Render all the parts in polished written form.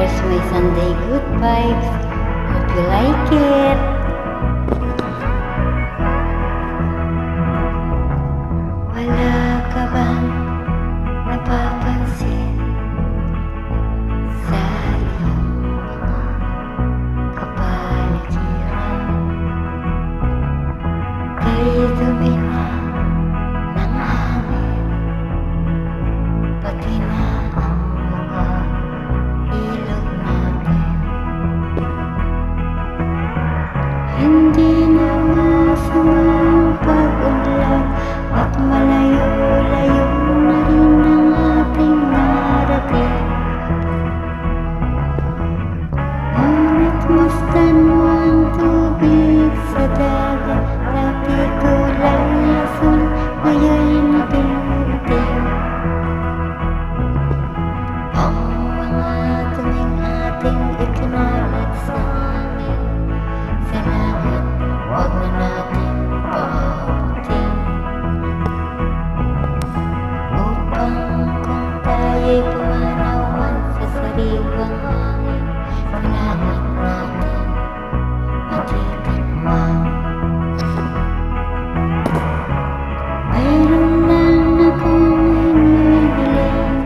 Here's my Sunday good vibes. Hope you like it. Wala ka bang napapansin sa iyong mga kapaligiran? Kay dumi na ng hangin, pati na ang mga ilog natin. Hindi na masama ang pag-unlad at malayo-layo na rin ang ating narating. Ngunit masdan mo ang tubig sa dagat, dati kulay asul, ngayon itim-itim. Ang mga tuming ating ikinalat sa hangin, sa langit, huwag na natin paabutin. Upang kung tayo'y pumanawan sa sariwang hangin, sa langit natin matitikman. Mayroon lang akong hinihiling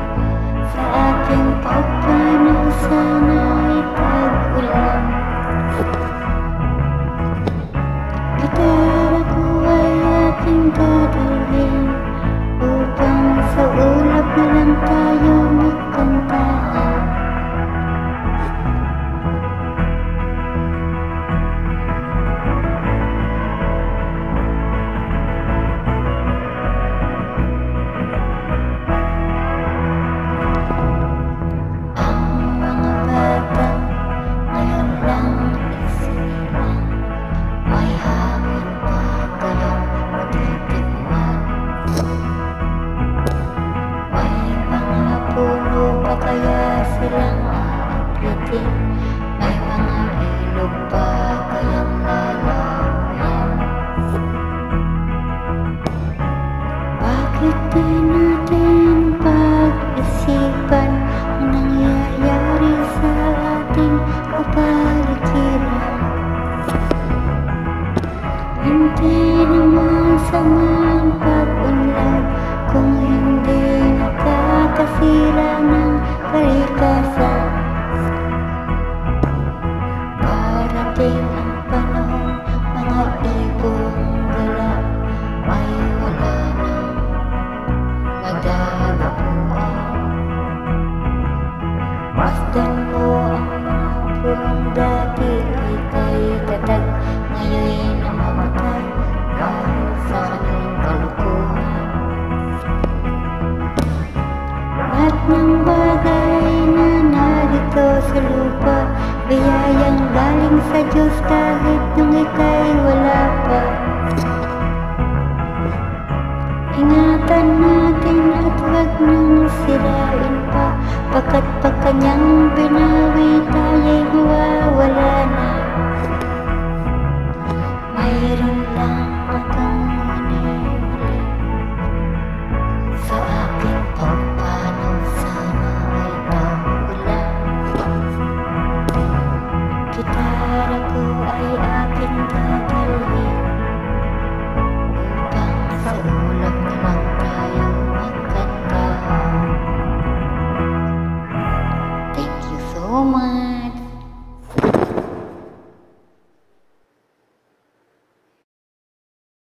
sa ating pagpanaw, sana ay tag-ulan. Gitara ko ay ating dadalhin upang sa ulap na lang tayo magkantahan. Ang mga batang ngayon lang isinilang, may hangin pa kayang matitikman. May mga puno pa kaya silang aakyatin, may mga ilog pa kayang lalawin. Bakit di natin pag-isipan ang nangyayari sa ating kapaligiran? Hindi naman sama ang pag-unlad kung hindi nakakasira ng kalikasan. Parating ang panahon, mga ibong gala ay wala nang madadapuan. Masdan mo ang mga punong dati ay kay tatag, ngayon namamatay dahil sa kanilang kalukuhan. Lahat ng bagay na narito sa lupa, biyayang galing sa Diyos kahit nung ika'y wala pa. Ingatan natin at huwag nang sirain pa, pagkat pag kanyang binawi tayo'y mawawala na. Mayroon lang akong hinihiling sa aking pagpanaw, sana ay tag-ulan. Gitara ko ay aking dadalhin upang sa ulap na lang tayo magkantahan. Thank you so much.